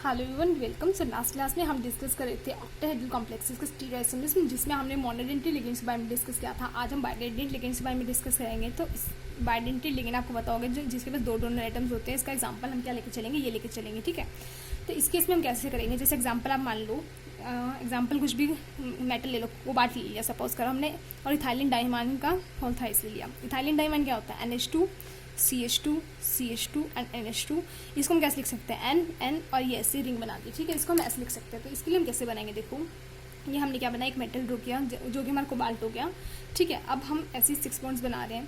Hello everyone, welcome. So last class में हम discuss कर रहे थे ऑक्टाहेड्रल कॉम्प्लेक्सेस के स्टीरियोआइसोमर्स में, जिसमें हमने मोनोडेंटल लिगेंड्स के बारे में डिस्कस किया था। आज हम बाइडेंटल लिगेंड्स के बारे में डिस्कस करेंगे। तो इस बाइडेंटल लिगेंड आपको पता होगा, जिसके पास दो डोनर एटम्स होते हैं। इसका एग्जाम्पल हम क्या लेकर चलेंगे, ये लेकर चलेंगे, ठीक है। तो इस केस में हम कैसे करेंगे, जैसे एग्जाम्पल आप मान लो, एग्जाम्पल कुछ भी मेटल ले लो, वो बात ले लिया सपोज करो हमने, और इथाइलिन डाइमाइन का होल थाइस ले लिया। इथाइलिन डाइमाइन क्या होता है, NH2 CH2 CH2 and NH2। इसको हम कैसे लिख सकते हैं, N और ये ऐसे रिंग बना दी, ठीक है। इसको हम ऐसे लिख सकते हैं। तो इसके लिए हम कैसे बनाएंगे, देखो ये हमने क्या बनाया, एक मेटल ड्रॉ किया जो कि हमारा कोबाल्ट हो गया, ठीक है। अब हम ऐसे 6 बॉन्ड्स बना रहे हैं।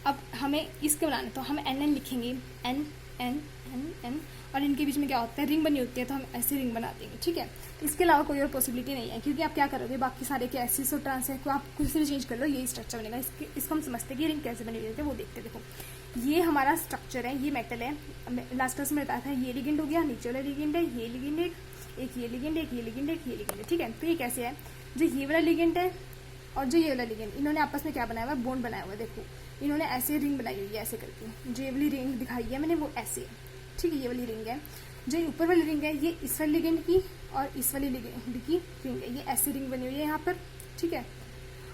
अब हमें इसके बनाना है, तो हम NN लिखेंगे, N N N N, और इनके बीच में क्या होता है, रिंग बनी होती है, तो हम ऐसे रिंग बना देंगे, ठीक है। इसके अलावा कोई और पॉसिबिलिटी नहीं है, क्योंकि आप क्या करोगे, बाकी सारे के एसिस और ट्रांस है, तो आप कुछ भी चेंज कर लो, यही स्ट्रक्चर बनेगा। इसको हम समझते हैं कि रिंग कैसे बनी हुई है, वो देखते हैं। देखो ये हमारा स्ट्रक्चर है, ये मेटल है। लास्ट क्लास में बताया था, ये लिगेंड हो गया, नीचे वाला लिगेंड है, ये लिगेंड है, एक ये लिगेंड है, एक ये लिगेंड है, एक ये लिगेंड है, ठीक है। तो ये कैसे है, जो ये वाला लिगेंड है और जो ये वाला लिगेंड, इन्होंने आपस में क्या बनाया हुआ है, बॉन्ड बनाया हुआ है। देखो इन्होंने ऐसे रिंग बनाई हुई है, ऐसे करके। जो ये वाली रिंग दिखाई है मैंने, वो ऐसे है, ठीक है। ये वाली रिंग है, जो ऊपर वाली रिंग है, ये इस वाली लिगेंड की और इस वाली लिगेंड की रिंग है, ये ऐसी रिंग बनी हुई है यहाँ पर, ठीक है।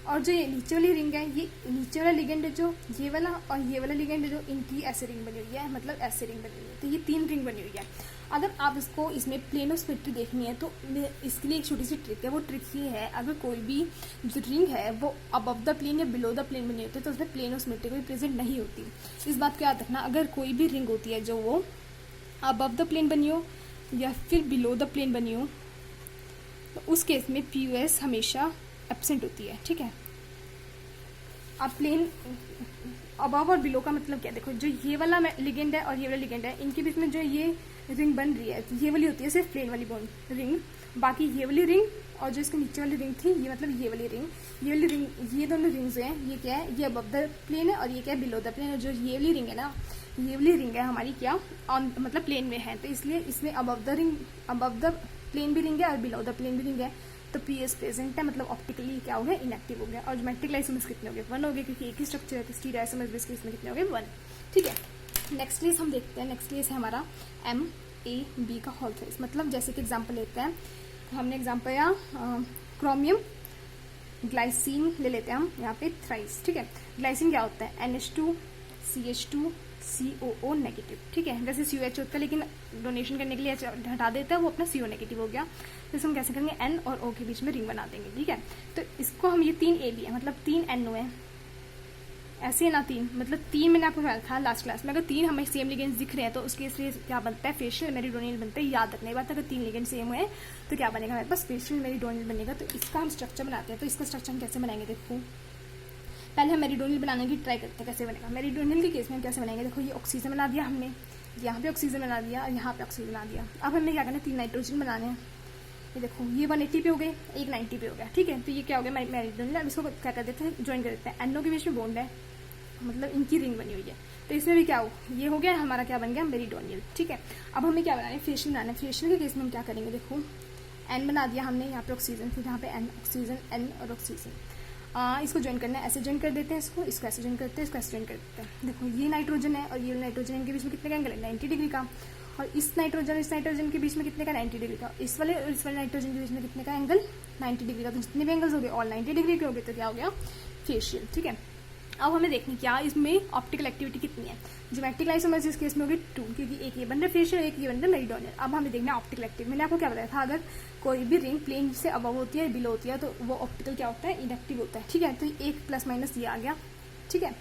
और जो ये नीचे वाली रिंग है, ये नीचे वाला लिगेंड है, जो ये वाला और ये वाला लिगेंड है, जो इनकी ऐसे रिंग बनी हुई है, मतलब ऐसे रिंग बनी हुई है। तो ये 3 रिंग बनी हुई है। अगर आप इसको इसमें प्लेन ऑफ सिमेट्री देखनी है, तो इसके लिए एक छोटी सी ट्रिक है। वो ट्रिक ये है, अगर कोई भी जो रिंग है वो अबव द प्लेन या बिलो द प्लेन बनी होती है, तो उसमें प्लेन ऑफ सिमेट्री कोई प्रेजेंट नहीं होती। इस बात को याद रखना, अगर कोई भी रिंग होती है जो वो अबव द प्लेन बनी हो या फिर बिलो द प्लेन बनी हो, तो उस केस में POS हमेशा एब्सेंट होती है, ठीक है। अब प्लेन अबव और बिलो का मतलब क्या है, देखो जो ये वाला लिगेंड है और ये वाला लिगेंड है, इनके बीच में जो ये रिंग बन रही है, ये वाली होती है सिर्फ प्लेन वाली बॉन्ड रिंग। बाकी ये वाली रिंग और जो इसके नीचे वाली रिंग थी, ये मतलब ये वाली रिंग, ये वाली रिंग, ये दोनों रिंग्स हैं, ये क्या है, ये अबव द प्लेन है और ये क्या है, बिलो द प्लेन है। जो ये वाली रिंग है ना, ये वाली रिंग है हमारी क्या ऑन, मतलब प्लेन में है, तो इसलिए इसमें above the ring, above the plane भी रिंग है और बिलो द प्लेन भी रिंग है। तो PS प्रेजेंट है, मतलब ऑप्टिकली क्या हो गया, इनएक्टिव हो गया। और ज्योमेट्रिक आइसोमर्स कितने हो गए, 1 हो गए, क्योंकि एक ही स्ट्रक्चर है। तो स्टीरियोआइसोमर्स बेस केस में कितने हो गए, 1, ठीक है। नेक्स्ट केस हम देखते हैं। नेक्स्ट केस है हमारा MAB का होल थाइस। मतलब जैसे कि एग्जाम्पल लेते हैं, हमने एग्जाम्पल या क्रोमियम ग्लाइसिन ले लेते हैं हम यहाँ पे थ्राइस, ठीक है। ग्लाइसिन क्या होता है, NH2 CH2 COO नेगेटिव, ठीक है। जैसे COH होता है, लेकिन डोनेशन करने के लिए हटा देता है, वो अपना CO नेगेटिव हो गया। तो इसे हम कैसे करेंगे, N और O के बीच में रिंग बना देंगे, ठीक है। तो इसको हम, ये 3 AB है, मतलब 3 NO है, ऐसे है ना 3, मतलब 3 मैंने आपको बताया था लास्ट क्लास में। अगर 3 हमें सेम लिगेंड्स दिख रहे हैं, तो उसके लिए क्या बनता है, फेशियल मेरिडोनियल बनता है। याद रखने की बात, अगर 3 लिगेंड सेम है तो क्या बनेगा हमारे पास, फेशियल मेरिडोनियल बनेगा। तो इसका हम स्ट्रक्चर बनाते हैं। तो इसका स्ट्रक्चर हम कैसे बनाएंगे, देखो पहले हम मेरिडोनियल बनाने की ट्राई करते हैं कैसे बनेगा। मेरिडोनियल के केस में हम कैसे बनाएंगे, देखो ये ऑक्सीजन बना दिया हमने, यहाँ पे ऑक्सीजन बना दिया और यहाँ पे ऑक्सीजन बना दिया। अब हमें क्या करना है, 3 नाइट्रोजन बनाने हैं। ये देखो ये 180 पे हो गए, एक 90 पे हो गया, ठीक है। तो ये क्या हो गया, मेरिडोनियल। अब इसको क्या कर देते हैं, ज्वाइन कर देते हैं। NO के बीच में बॉन्ड है, मतलब इनकी रिंग बनी हुई है। तो इसमें भी क्या हो, ये हो गया हमारा, क्या बन गया, मेरिडोनियल, ठीक है। अब हमें क्या बनाना है, फेशियल बनाना है। फेशियल के केस में हम क्या करेंगे, देखो N बना दिया हमने, यहाँ पे ऑक्सीजन, फिर यहाँ पे N, ऑक्सीजन N और ऑक्सीजन। इसको ज्वाइन करना है, ऐसे ज्वाइन कर देते हैं, इसको ऐसे ज्वाइन करते हैं, इसको ऐसे ज्वाइन कर देते हैं। देखो ये नाइट्रोजन है और ये नाइट्रोजन, इनके बीच में कितने का एंगल है, 90 डिग्री का। और इस नाइट्रोजन के बीच में कितने का, 90 डिग्री का। इस वाले और इस वाले नाइट्रोजन के बीच में कितने का एंगल, 90 डिग्री का। तो जितने भी एंगल्स हो गए ऑल 90 डिग्री के हो गए, तो क्या हो गया, फेशियल, ठीक है। अब हमें देखनी क्या इसमें ऑप्टिकल एक्टिविटी कितनी है। ज्योमेट्रिक आइसोमर्स इस केस में होगी 2, क्योंकि एक ये बन रहा है फेशियल, एक ये बन रहा है मेरिडोनियल। अब हमें देखना है ऑप्टिकल एक्टिविटी। मैंने आपको क्या बताया था, अगर कोई भी रिंग प्लेन से अबव होती है, बिलो होती है, तो वो ऑप्टिकल क्या होता है, इनएक्टिव होता है, ठीक है। तो एक प्लस माइनस ये आ गया, ठीक है।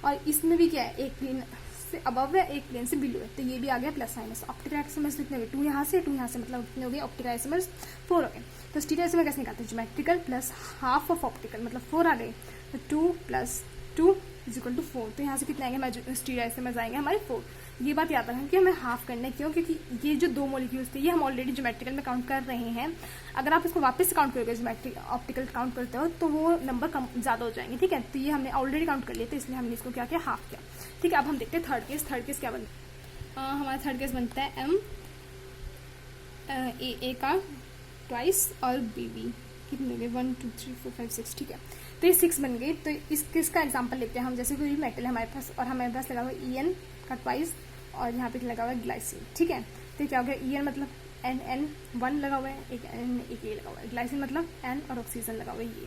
और इसमें भी क्या है, एक प्लेन से अबव है, एक प्लेन से बिलो है, तो ये भी आ गया प्लस माइनस। ऑप्टिकल आइसोमर्स कितने हो गए, 2 यहाँ से 2 यहाँ से, मतलब कितने हो गए, ऑप्टिकल आइसोमर्स 4 हो गए। तो स्टीरियोआइसोमर कैसे निकालते हैं, geometrical plus half of optical, मतलब 4 आ गए। तो 2 + 2 = 4। तो यहाँ से कितने आएंगे, स्टीरियोआइसोमर्स आएंगे हमारे 4। ये बात याद रखें कि हमें हाफ करना है, क्यों, क्योंकि ये जो 2 मॉलिक्यूल्स थे, ये हम ऑलरेडी ज्योमेट्रिकल में काउंट कर रहे हैं। अगर आप इसको वापस से काउंट करोगे, ज्योमेट्रिक ऑप्टिकल काउंट करते हो, तो वो नंबर कम ज़्यादा हो जाएंगे, ठीक है। तो ये हमने ऑलरेडी काउंट कर लिया, तो इसलिए हमने इसको क्या किया, हाफ किया, ठीक है। अब हम देखते हैं थर्ड केस। थर्ड केस क्या बनता है, हमारा थर्ड केस बनता है MAA का ट्वाइस और BB कितने हो गए, 1 2 3 4 5 6, ठीक है। तो ये 6 बन गए। तो इस किसका एग्जांपल लेते हैं हम, जैसे कोई मेटल है हमारे पास और हमारे पास लगा हुआ EN का ट्वाइस और यहाँ पे लगा हुआ है ग्लाइसिन, ठीक है। तो क्या हो गया, EN मतलब NN1 लगा हुआ है, एक N एक A लगा हुआ है। ग्लाइसिन मतलब N और ऑक्सीजन लगा हुआ है ये।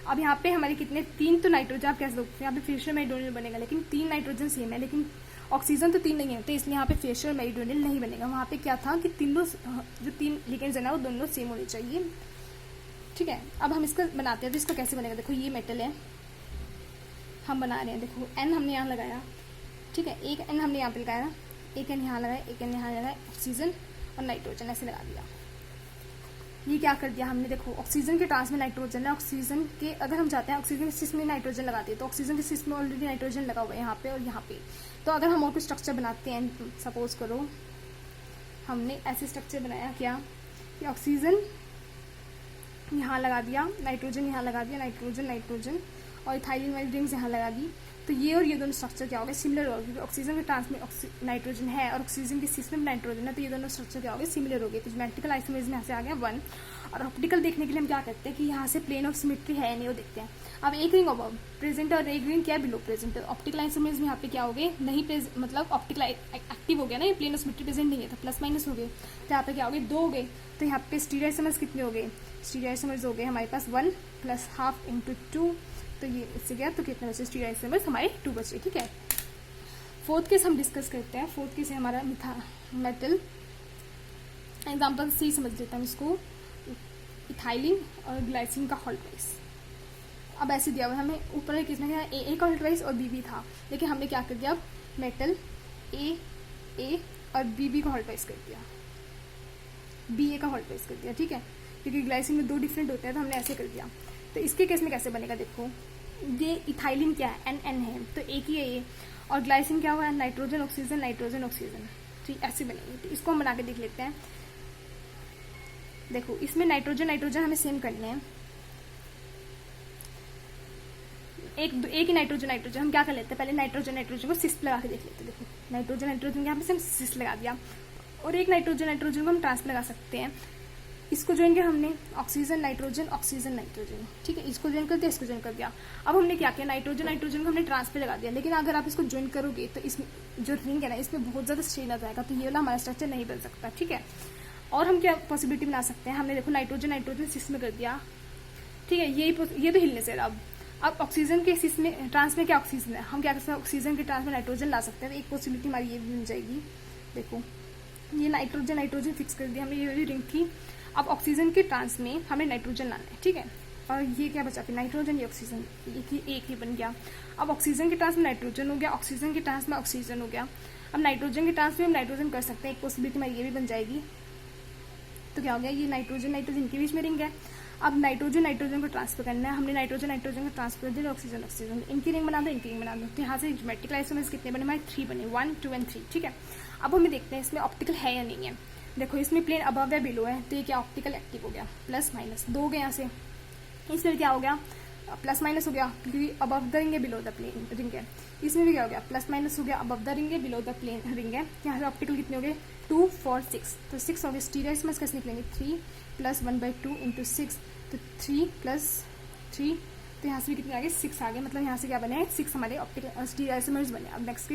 अब यहाँ पे हमारे कितने 3 तो नाइट्रोजन, आप कैसे देखते हैं यहाँ पे फेशियल मेरिडोनियल बनेगा, लेकिन 3 नाइट्रोजन सेम है, लेकिन ऑक्सीजन तो 3 नहीं है, तो इसलिए यहाँ पे फेशियल मेरिडोनियल नहीं बनेगा। वहाँ पे क्या था कि तीनों जो 3 लिगेंड्स है ना वो दोनों सेम होने चाहिए। ठीक है, अब हम इसका बनाते हैं, तो इसका कैसे बनेगा, देखो ये मेटल है, हम बना रहे हैं, देखो N हमने यहाँ लगाया, ठीक है, एक N हमने यहाँ पे लगाया, एक N यहाँ लगाया, एक N यहाँ लगाया, ऑक्सीजन और नाइट्रोजन ऐसे लगा दिया। ये क्या कर दिया हमने, देखो ऑक्सीजन के ट्रांस में नाइट्रोजन है, ऑक्सीजन के अगर हम चाहते हैं ऑक्सीजन के सिस में नाइट्रोजन लगाते हैं, तो ऑक्सीजन के सिस में ऑलरेडी नाइट्रोजन लगा हुआ है यहाँ पे और यहाँ पे। तो अगर हम और कुछ स्ट्रक्चर बनाते हैं, सपोज करो हमने ऐसे स्ट्रक्चर बनाया क्या कि ऑक्सीजन यहाँ लगा दिया, नाइट्रोजन यहाँ लगा दिया, नाइट्रोजन नाइट्रोजन और इथाइलिन वाली रिंग्स यहाँ लगा दी, तो ये और ये दोनों स्ट्रक्चर क्या हो गए, सिमिलर हो गए, क्योंकि ऑक्सीजन के ट्रांस में नाइट्रोजन है और ऑक्सीजन के सिस में नाइट्रोजन है, तो ये दोनों स्ट्रक्चर क्या हो गए, सिमिलर हो गए। तो ज्योमेट्रिकल आइसोमर्स में यहाँ से आ गया 1। और ऑप्टिकल देखने के लिए हम क्या करते हैं कि यहाँ से प्लेन ऑफ सिमेट्री है नहीं, वो देखते हैं। अब एक रिंग अबव प्रेजेंट और एक रिंग क्या बिलो प्रेजेंट, ऑप्टिकल आइसोमर्स में यहाँ पे क्या हो गए, नहीं मतलब ऑप्टिकल एक्टिव हो गया ना, ये प्लेन ऑफ सिमेट्री प्रेजेंट नहीं है, तो प्लस माइनस हो गए, तो यहाँ पे क्या हो गए, 2 हो गए। तो यहाँ पे स्टीरियो आइसोमर्स कितने हो गए, स्टीरियो आइसोमर्स हो गए हमारे पास 1 + ½ × 2, तो ये इससे गया, तो कितने बचे स्टीरियो आइसोमर्स हमारे 2 बचे। ठीक है, फोर्थ केस हम डिस्कस करते हैं। फोर्थ केस है हमारा मेटल, एग्जाम्पल सी समझ लेते हैं इसको, इथाइलिन और ग्लाइसिन का हॉल्ट वाइज। अब ऐसे दिया हुआ हमें ऊपर एक किसमें ए का हॉल्ट वाइज और बी था, लेकिन हमने क्या कर दिया, अब मेटल ए और बी का हॉल्ट वाइज कर दिया, बी का हॉल्ट वाइज कर दिया। ठीक है, क्योंकि ग्लाइसिन में 2 डिफरेंट होते हैं, तो हमने ऐसे कर दिया। तो इसके केस में कैसे बनेगा, देखो ये इथाइलिन क्या है, NN है, तो एक ही है ये, और ग्लाइसिन क्या हुआ है, नाइट्रोजन ऑक्सीजन नाइट्रोजन ऑक्सीजन। ठीक, ऐसे बनेगी। तो इसको हम बना के देख लेते हैं। देखो इसमें नाइट्रोजन नाइट्रोजन हमें सेम करने हैं, एक ही नाइट्रोजन हम क्या कर लेते हैं, पहले नाइट्रोजन को सिस लगा के देख लेते हैं। देखो नाइट्रोजन यहाँ पे सिस लगा दिया, और एक नाइट्रोजन को हम ट्रांस लगा सकते हैं। इसको ज्वाइन किया हमने, ऑक्सीजन नाइट्रोजन ऑक्सीजन नाइट्रोजन। ठीक है, इसको ज्वाइन कर दिया, इसको ज्वाइन कर दिया। अब हमने क्या किया, नाइट्रोजन को हमने ट्रांस पे लगा दिया, लेकिन अगर आप इसको ज्वाइन करोगे तो इसमें जो रिंग है ना, इसमें बहुत ज़्यादा स्ट्रेन आ जाएगा, तो ये वाला हमारा स्ट्रक्चर नहीं बन सकता। ठीक है, और हम क्या पॉसिबिलिटी बना सकते हैं, हमने देखो नाइट्रोजन सिस में कर दिया। ठीक है, ये तो हिलने से। अब ऑक्सीजन के सिस में ट्रांस में क्या ऑक्सीजन है, हम क्या कर सकते हैं, ऑक्सीजन के ट्रांस में नाइट्रोजन ला सकते हैं। तो एक पॉसिबिलिटी हमारी ये भी बन जाएगी। देखो ये नाइट्रोजन फिक्स कर दिया हमने, ये वाली रिंग थी। अब ऑक्सीजन के ट्रांस में हमें नाइट्रोजन लाना है। ठीक है, और ये क्या बचा फिर, नाइट्रोजन ये ऑक्सीजन, एक ही बन गया। अब ऑक्सीजन के ट्रांस में नाइट्रोजन हो गया, ऑक्सीजन के ट्रांस में ऑक्सीजन हो गया। अब नाइट्रोजन के ट्रांस में हम नाइट्रोजन कर सकते हैं, एक पॉसिबिलिटी हमारी ये भी बन जाएगी। तो क्या हो गया, ये नाइट्रोजन के बीच में रिंग है। अब नाइट्रोजन को ट्रांसफर करना है, हमने नाइट्रोजन को ट्रांसफर कर दिया, ऑक्सीजन इनकी रिंग बना दो, तो यहाँ से ज्योमेट्रिकल आइसोमर्स कितने बने हमारे, 3 बने, 1 2 और 3। ठीक है, अब हमें देखते हैं इसमें ऑप्टिकल है या नहीं है। देखो इसमें प्लेन अबव है बिलो है, तो ये क्या ऑप्टिकल एक्टिव हो गया, प्लस माइनस 2 हो गया यहाँ से। इसमें क्या हो गया, प्लस माइनस हो गया, क्योंकि अबव द रिंग है बिलो द प्लेन रिंग है। इसमें भी क्या हो गया, प्लस माइनस हो गया, अबव द रिंग है बिलो द प्लेन रिंग है। यहाँ से ऑप्टिकल कितने हो गए, 2 4 6, तो 6 हो गए। स्टीरियो आइसोमर्स कैसे निकलेंगे, 3 + 1/2 × 6, तो 3 + 3, तो यहाँ से भी कितने आ गए, 6 आ गए। मतलब यहाँ से क्या बने, 6 हमारे ऑप्टिकल स्टीरियो आइसोमर्स बने। अब नेक्स्ट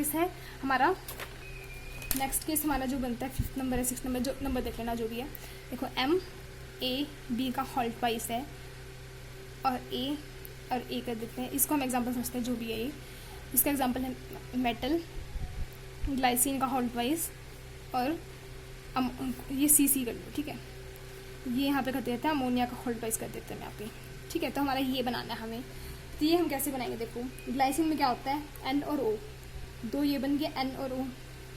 केस हमारा जो बनता है 5th नंबर है, 6th नंबर, जो नंबर देख लेना जो भी है। देखो MAB का हॉल्ट वाइज है, और A कर देते हैं। इसको हम एग्जांपल समझते हैं, जो भी है ये। इसका एग्जांपल है मेटल, ग्लाइसिन का हॉल्ट वाइज, और ये CC कर लो। ठीक है, ये यहाँ पे कर देते हैं, अमोनिया का हॉल्ट वाइज कर देते हैं यहाँ पे। ठीक है, तो हमारा ये बनाना है हमें। तो ये हम कैसे बनाएंगे, देखो ग्लाइसिन में क्या होता है, N और O, 2 ये बन गया, N और O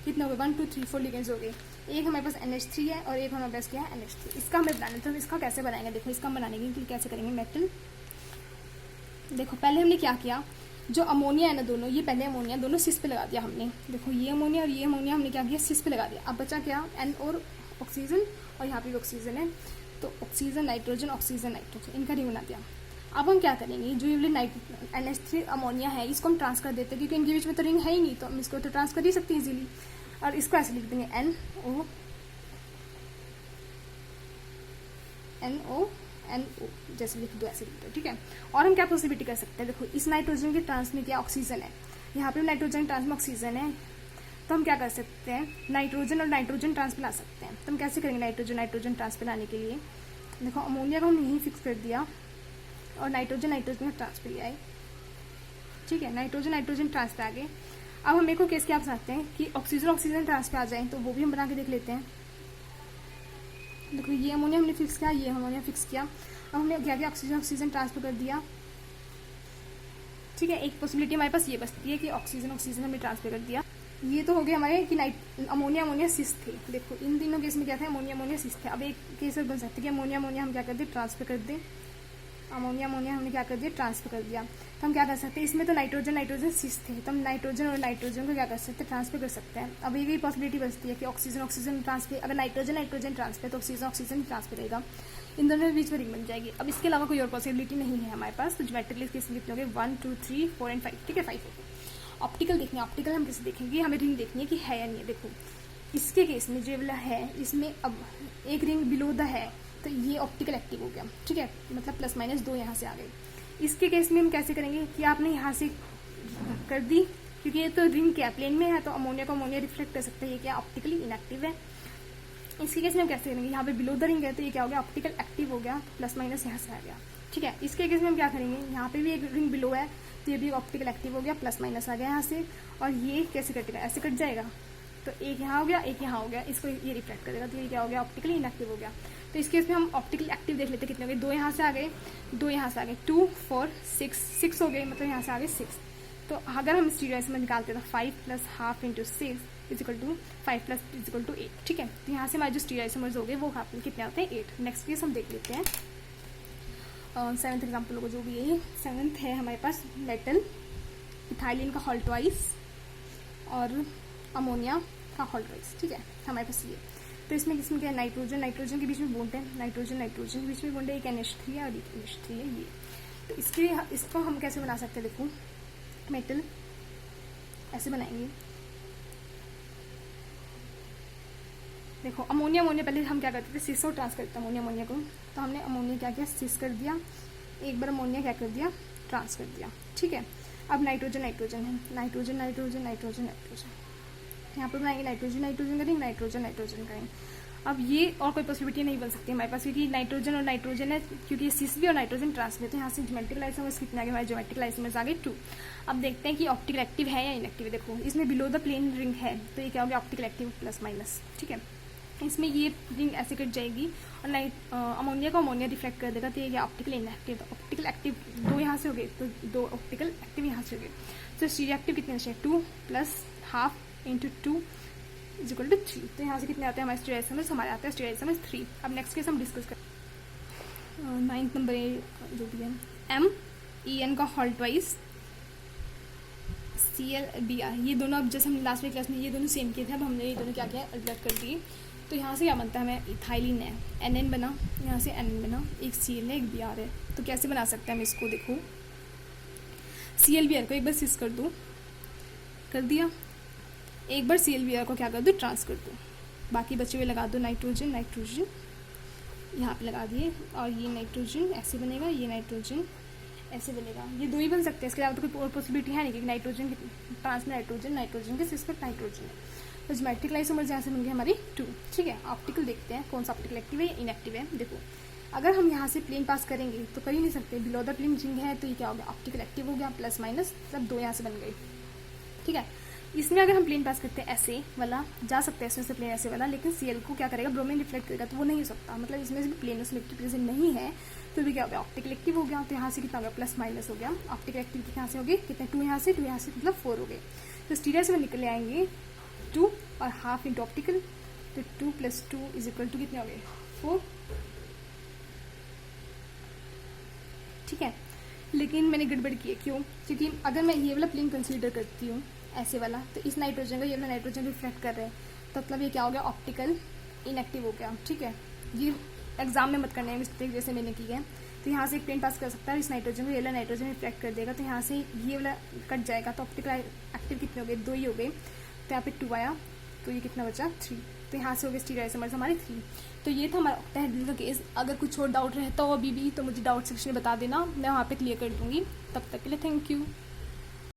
कितने हो गए, 1 2 3 4 लिगेंड्स हो गए। एक हमारे पास NH3 है और एक हमारे पास क्या है, NH3। इसका हमें बनाना है, तो इसका कैसे बनाएंगे, देखो इसका बनाने के लिए कैसे करेंगे, मेटल। देखो पहले हमने क्या किया, जो अमोनिया है ना दोनों, ये पहले अमोनिया दोनों सिस पे लगा दिया हमने। देखो ये अमोनिया और ये अमोनिया हमने क्या किया, सिस पे लगा दिया। अब बचा क्या, N और ऑक्सीजन, और यहाँ पे भी ऑक्सीजन है, तो ऑक्सीजन नाइट्रोजन इनका रिंग बना दिया। अब हम क्या करेंगे, जो ये NH3 अमोनिया है, इसको हम ट्रांस कर देते हैं, क्योंकि इनके बीच में तो रिंग है ही नहीं, तो हम इसको तो ट्रांस कर ही सकते हैं इजीली। और इसको ऐसे लिख देंगे NO जैसे लिख दो, ऐसे लिख दो। ठीक है, और हम क्या पॉसिबिलिटी कर सकते हैं, देखो इस नाइट्रोजन के ट्रांस में क्या ऑक्सीजन है, यहाँ पे नाइट्रोजन ट्रांस में ऑक्सीजन है, तो हम क्या कर सकते हैं, नाइट्रोजन और नाइट्रोजन ट्रांसफर ला सकते हैं। तो हम कैसे करेंगे नाइट्रोजन नाइट्रोजन ट्रांसफर लाने के लिए, देखो अमोनिया को हम यहीं फिक्स कर दिया और नाइट्रोजन नाइट्रोजन का ट्रांसफर लिया है, ठीक है, नाइट्रोजन नाइट्रोजन ट्रांसफर आ गए। अब हम एक और केस क्या चाहते हैं कि ऑक्सीजन ऑक्सीजन ट्रांसफर आ जाए, तो वो भी हम बना के देख लेते हैं। देखो ये अमोनिया हमने फिक्स किया, ये अमोनिया फिक्स किया, अब हमने क्या किया ऑक्सीजन ऑक्सीजन ट्रांसफर कर दिया, ठीक है। एक पॉसिबिलिटी हमारे पास ये बचती है कि ऑक्सीजन ऑक्सीजन हमने ट्रांसफर कर दिया। ये तो हो गया हमारे कि अमोनिया अमोनिया सिस थे। देखो इन तीनों केस में क्या था, अमोनिया अमोनिया सिस थे। अब एक केस और बन सकता है कि अमोनिया अमोनिया हम क्या कर दें, ट्रांसफर कर दें, अमोनिया अमोनिया हमने क्या कर दिया, ट्रांसफर कर दिया। तो हम क्या कर सकते हैं, इसमें तो नाइट्रोजन नाइट्रोजन सिस थे, तो हम नाइट्रोजन और नाइट्रोजन को क्या कर सकते हैं, ट्रांसफर कर सकते हैं। अब ये पॉसिबिलिटी बचती है कि ऑक्सीजन ऑक्सीजन ट्रांसफर, अगर नाइट्रोजन नाइट्रोजन ट्रांसफर तो ऑक्सीजन ऑक्सीजन ट्रांसफर रहेगा, इन दोनों के बीच में रिंग बन जाएगी। अब इसके अलावा कोई और पॉसिबिलिटी नहीं है हमारे पास। तो ज्योमेट्रिकली केस लिख लोगे 1 2 3 4 एंड 5, ठीक है 5 हो गए। ऑप्टिकल देखनी है, ऑप्टिकल हम कैसे देखेंगे, हमें रिंग देखनी है कि है या नहीं है। देखो इसके केस में जो वाला है, इसमें अब एक रिंग बिलो द है, तो ये ऑप्टिकल एक्टिव हो गया, ठीक है, मतलब प्लस माइनस 2 यहाँ से आ गए। इसके केस में हम कैसे करेंगे कि आपने यहाँ से कर दी, क्योंकि ये तो रिंग क्या प्लेन में है, तो अमोनिया को अमोनिया रिफ्लेक्ट कर सकता है, ये क्या ऑप्टिकली इनएक्टिव है। इसके केस में हम कैसे करेंगे, यहाँ पे बिलो द रिंग है तो ये क्या हो गया, ऑप्टिकल एक्टिव हो गया, प्लस माइनस यहाँ से आ गया, ठीक है। इसके केस में हम क्या करेंगे, यहाँ पे भी एक रिंग बिलो है तो ये भी ऑप्टिकल एक्टिव हो गया, प्लस माइनस आ गया यहाँ से, और ये कैसे कटेगा, ऐसे कट जाएगा, तो एक यहाँ हो गया एक यहाँ हो गया, इसको ये रिफ्लेक्ट करेगा, तो ये क्या हो गया, ऑप्टिकली इनएक्टिव हो गया। तो इस केस में हम ऑप्टिकल एक्टिव देख लेते हैं कितने हो गए, 2 यहाँ से आ गए, 2 यहाँ से आ गए, 2 4 6 हो गए, मतलब यहाँ से आ गए 6। तो अगर हम स्टीरियोआइसोमर निकालते हैं तो 5 plus half into 6 is equal to 5 plus is equal to 8, ठीक है। तो यहाँ से हमारे जो स्टीरियोआइसोमर्स हो गए वो कितने आते हैं, 8। नेक्स्ट केस हम देख लेते हैं, 7th एग्जाम्पल को जो भी है, 7th है हमारे पास मेटल इथाइलिन का हॉल्ट वाइज और अमोनिया का हॉल्ट वाइज, ठीक है हमारे पास ये। तो इसमें किसमें क्या है, नाइट्रोजन नाइट्रोजन के बीच में बॉन्ड है, नाइट्रोजन नाइट्रोजन के बीच में बॉन्ड है, एक NH3 है और एक NH3 है ये। तो इसको हम कैसे बना सकते हैं, देखो मेटल ऐसे बनाएंगे, देखो अमोनिया अमोनिया पहले हम क्या करते थे, सिस और ट्रांस करते थे अमोनिया अमोनिया को, तो हमने अमोनिया क्या किया, सिस कर दिया, एक बार अमोनिया क्या कर दिया, ट्रांस कर दिया, ठीक है। अब नाइट्रोजन नाइट्रोजन है, नाइट्रोजन नाइट्रोजन नाइट्रोजन नाइट्रोजन, यहाँ पर बनाएंगे नाइट्रोजन नाइट्रोजन करेंगे, नाइट्रोजन नाइट्रोजन करेंगे। अब ये और कोई पॉसिबिलिटी नहीं बन सकती हमारे पास, क्योंकि नाइट्रोजन और नाइट्रोजन है, क्योंकि ये सिस भी और नाइट्रोजन ट्रांस में, तो यहाँ से ज्योमेट्रिकल आइसोमर्स कितने आ गए, हमारे ज्योमेट्रिकल आइसोमर्स आ गए 2। अब देखते हैं कि ऑप्टिकल एक्टिव है या इनएक्टिव है। देखो इसमें बिलो द प्लेन रिंग है, तो ये क्या हो गया, ऑप्टिकल एक्टिव प्लस माइनस, ठीक है। इसमें ये रिंग ऐसे कट जाएगी और अमोनिया को अमोनिया रिफ्लेक्ट कर देगा, तो ये क्या ऑप्टिकल इनएक्टिव, तो ऑप्टिकल एक्टिव 2 यहाँ से हो गए, तो 2 ऑप्टिकल एक्टिव यहाँ से हो गए। तो स्टीरियोएक्टिव कितने बचे, 2 plus half into 2 is equal to 3। तो यहाँ से कितने आते हैं हमारे स्टीरियोआइसोमर्स, हमारे आते हैं स्टीरियोआइसोमर्स 3। अब नेक्स्ट केस हम डिस्कस करें, 9th नंबर जो भी है, MEN का हॉल्ट वाइज ClBr, ये दोनों अब जैसे हम लास्ट में क्लास में ये दोनों सेम किए थे, अब हमने ये दोनों क्या किया, अलग कर दिए। तो यहाँ से क्या बनता है, हमें इथाइलिन है, NN बना, यहाँ से NN बना, एक Cl है एक Br है। तो कैसे बना सकते हैं हम इसको, देखो ClBr को एक बार सिस कर दो, कर दिया, एक बार ClBr को क्या कर दो, ट्रांस कर दो, बाकी बचे हुए लगा दो नाइट्रोजन नाइट्रोजन यहाँ पे लगा दिए, और ये नाइट्रोजन ऐसे बनेगा, ये नाइट्रोजन ऐसे बनेगा, ये 2 ही बन सकते हैं, इसके अलावा तो कोई और पॉसिबिलिटी है नहीं कि नाइट्रोजन के ट्रांस में नाइट्रोजन नाइट्रोजन के सिस पर नाइट्रोजन है। तो ज्योमेट्रिकल आइसोमर्स यहाँ से बन गए हमारी 2, ठीक है। ऑप्टिकल देखते हैं कौन सा ऑप्टिकल एक्टिव है या इनएक्टिव है। देखो अगर हम यहाँ से प्लेन पास करेंगे तो कर ही नहीं सकते, बिलो द प्लेन रिंग है, तो ये क्या हो गया, ऑप्टिकल एक्टिव हो गया, प्लस माइनस सब 2 यहाँ से बन गए, ठीक है। इसमें अगर हम प्लेन पास करते हैं ऐसे वाला, जा सकते हैं इसमें से प्लेन ऐसे वाला, लेकिन Cl को क्या करेगा, ब्रोमीन रिफ्लेक्ट करेगा, तो वो नहीं हो सकता, मतलब इसमें से भी प्लेन इलेक्ट्रिक प्रेजेंट नहीं है, तो भी क्या हो गया, ऑप्टिकल एक्टिव हो गया। तो यहाँ से कितना हो गया, प्लस माइनस हो गया, ऑप्टिकल एक्टिव यहाँ से हो गई कितने, 2 यहाँ से 2 यहाँ से, मतलब 4 हो गए। तो स्टीरियो से निकले आएंगे 2 और हाफ इंटू ऑप्टिकल, तो 2 + 2 इज इक्वल टू कितने हो गए, 4, ठीक है। लेकिन मैंने गड़बड़ की है, क्यों, क्योंकि अगर मैं ये वाला प्लेन कंसीडर करती हूँ ऐसे वाला, तो इस नाइट्रोजन का ये वाला नाइट्रोजन रिफ्लेक्ट कर रहे हैं, तो मतलब ये क्या हो गया, ऑप्टिकल इनएक्टिव हो गया, ठीक है। ये एग्जाम में मत करना है मिस्टेक जैसे मैंने की है। तो यहाँ से एक प्लेन पास कर सकता है, इस नाइट्रोजन को ये वाला नाइट्रोजन रिफ्लेक्ट कर देगा, तो यहाँ से ये वाला कट जाएगा, तो ऑप्टिकल एक्टिव कितने हो गए, 2 ही हो गए, तो यहाँ पे 2 आया, तो ये कितना बचा, 3। तो यहाँ से हो गए स्टीरियोआइसोमर्स हमारे 3। तो ये था हमारा ऑक्टाहेड्रल का केस। अगर कुछ और डाउट रहता हो अभी भी तो मुझे डाउट सेक्शन में बता देना, मैं वहाँ पे क्लियर कर दूँगी। तब तक के लिए थैंक यू।